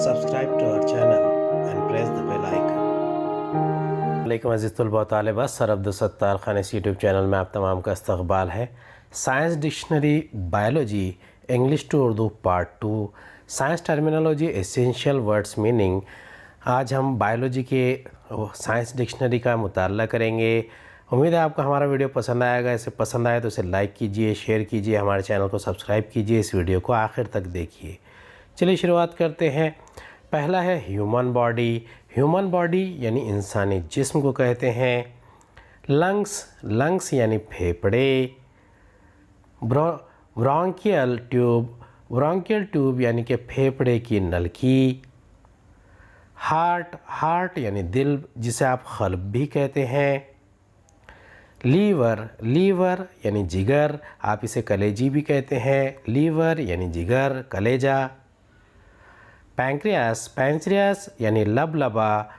Subscribe to our channel and press the bell icon. वालेकुम अज़ीज़ तलबा व तालिबात, सर अब्दुल-सत्तार खान इस यूट्यूब चैनल में आप तमाम का इस्तक़बाल है। Science dictionary biology English to Urdu part 2 science terminology essential words meaning. आज हम बायोलॉजी के साइंस डिक्शनरी का मुताला करेंगे। उम्मीद है आपको हमारा वीडियो पसंद आएगा। इसे पसंद आए तो इसे लाइक कीजिए, शेयर कीजिए, हमारे चैनल को सब्सक्राइब कीजिए, इस वीडियो को आखिर तक देखिए। चलिए शुरुआत करते हैं। पहला है ह्यूमन बॉडी। ह्यूमन बॉडी यानी इंसानी जिस्म को कहते हैं। लंग्स यानी फेफड़े। ब्रोंकियल ट्यूब यानी कि फेफड़े की नलकी। हार्ट यानी दिल, जिसे आप क़ल्ब भी कहते हैं। लीवर यानी जिगर, आप इसे कलेजी भी कहते हैं। लीवर यानी जिगर, कलेजा। पैंक्रियास यानी लबलबा,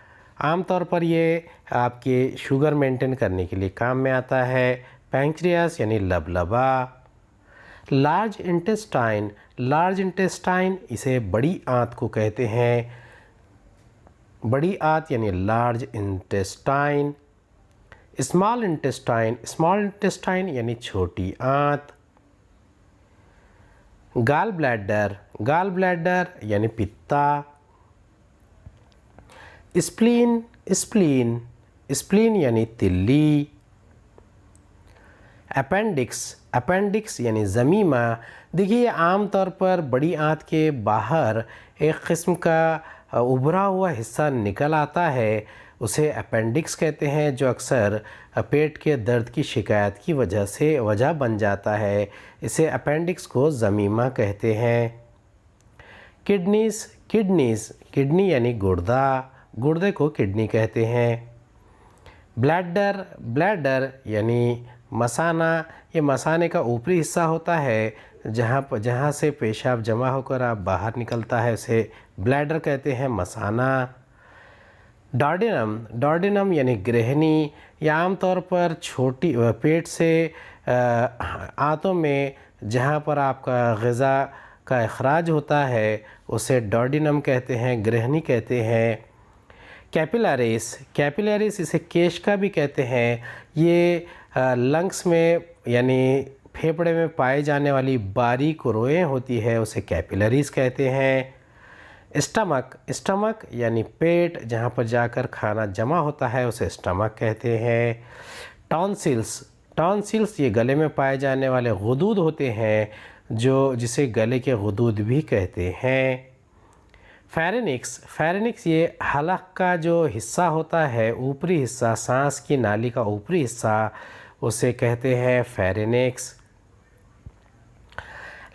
आमतौर पर ये आपके शुगर मेंटेन करने के लिए काम में आता है। पैंक्रियास यानी लबलबा। लार्ज इंटेस्टाइन इसे बड़ी आंत को कहते हैं। बड़ी आंत यानी लार्ज इंटेस्टाइन। स्मॉल इंटेस्टाइन यानी छोटी आंत। गाल ब्लैडर यानी पित्ता। स्प्लीन यानी तिल्ली। अपेंडिक्स यानी ज़मीमा। देखिए, आमतौर पर बड़ी आंत के बाहर एक किस्म का उभरा हुआ हिस्सा निकल आता है, उसे अपेंडिक्स कहते हैं, जो अक्सर पेट के दर्द की शिकायत की वजह बन जाता है। इसे अपेंडिक्स को ज़मीमा कहते हैं। किडनी यानी गुर्दे को किडनी कहते हैं। ब्लैडर यानी मसाना। ये मसाने का ऊपरी हिस्सा होता है, जहाँ से पेशाब जमा होकर आप बाहर निकलता है, उसे ब्लैडर कहते हैं, मसाना। डॉर्डिनम यानी गृहिणी। यह आमतौर पर छोटी पेट से आंतों में जहाँ पर आपका ग़िज़ा का अखराज होता है, उसे डॉर्डिनम कहते हैं, गृहिणी कहते हैं। कैपिलरीज इसे केशिका भी कहते हैं। ये लंग्स में यानी फेफड़े में पाए जाने वाली बारीक रोएं होती है, उसे कैपिलरीज कहते हैं। स्टमक यानी पेट, जहाँ पर जाकर खाना जमा होता है, उसे स्टमक कहते हैं। टॉन्सिल्स ये गले में पाए जाने वाले गुदूद होते हैं, जिसे गले के गुदूद भी कहते हैं। फेरेनिक्स ये हलक का जो हिस्सा होता है, ऊपरी हिस्सा, सांस की नाली का ऊपरी हिस्सा, उसे कहते हैं फेरेनिक्स।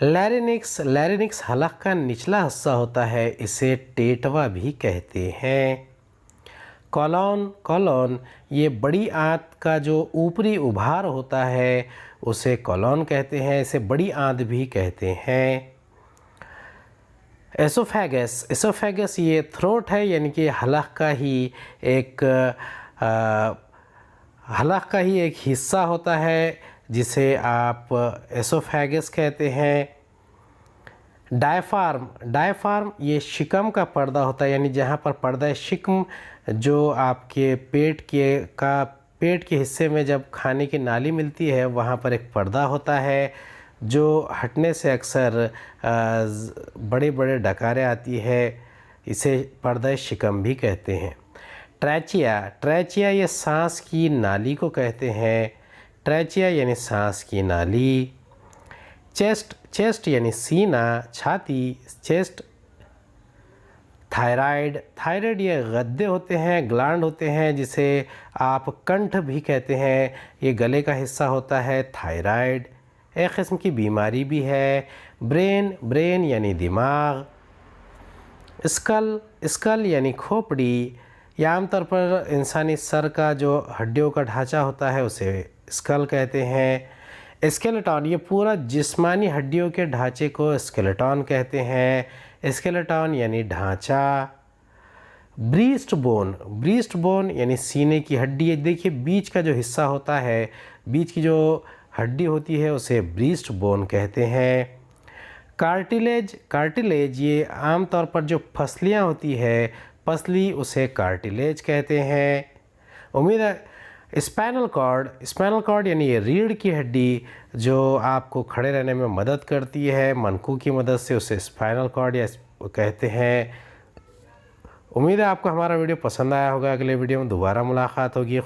लैरिनिक्स हलक का निचला हिस्सा होता है, इसे टेटवा भी कहते हैं। कॉलोन ये बड़ी आंत का जो ऊपरी उभार होता है, उसे कॉलोन कहते हैं, इसे बड़ी आंत भी कहते हैं। एसोफेगस ये थ्रोट है, यानी कि हलक का ही एक हिस्सा होता है, जिसे आप एसोफेगस कहते हैं। डायफार्म ये शिकम का पर्दा होता है, यानी जहाँ पर पर्दा शिकम, जो आपके पेट के हिस्से में जब खाने की नाली मिलती है, वहाँ पर एक पर्दा होता है, जो हटने से अक्सर बड़े बड़े डकारें आती है, इसे पर्दा शिकम भी कहते हैं। ट्रैचिया ये सांस की नाली को कहते हैं। ट्रैचिया यानी सांस की नाली। चेस्ट यानी सीना, छाती, चेस्ट। थायराइड ये गद्दे होते हैं, ग्लैंड होते हैं, जिसे आप कंठ भी कहते हैं, ये गले का हिस्सा होता है, थायराइड। एक किस्म की बीमारी भी है। ब्रेन यानी दिमाग। स्कल यानी खोपड़ी। यह आमतौर पर इंसानी सर का जो हड्डियों का ढांचा होता है, उसे स्कल कहते हैं। स्केलेटन ये पूरा जिस्मानी हड्डियों के ढांचे को स्केलेटन कहते हैं। स्केलेटन यानी ढांचा। ब्रीस्ट बोन यानी सीने की हड्डी। देखिए, बीच का जो हिस्सा होता है, बीच की जो हड्डी होती है, उसे ब्रीस्ट बोन कहते हैं। कार्टिलेज ये आमतौर पर जो फसलियाँ होती है, पसली, उसे कार्टिलेज कहते हैं। उम्मीद है स्पाइनल कॉर्ड यानी ये रीढ़ की हड्डी जो आपको खड़े रहने में मदद करती है मनकू की मदद से, उसे स्पाइनल कॉर्ड या कहते हैं। उम्मीद है आपको हमारा वीडियो पसंद आया होगा। अगले वीडियो में दोबारा मुलाकात होगी।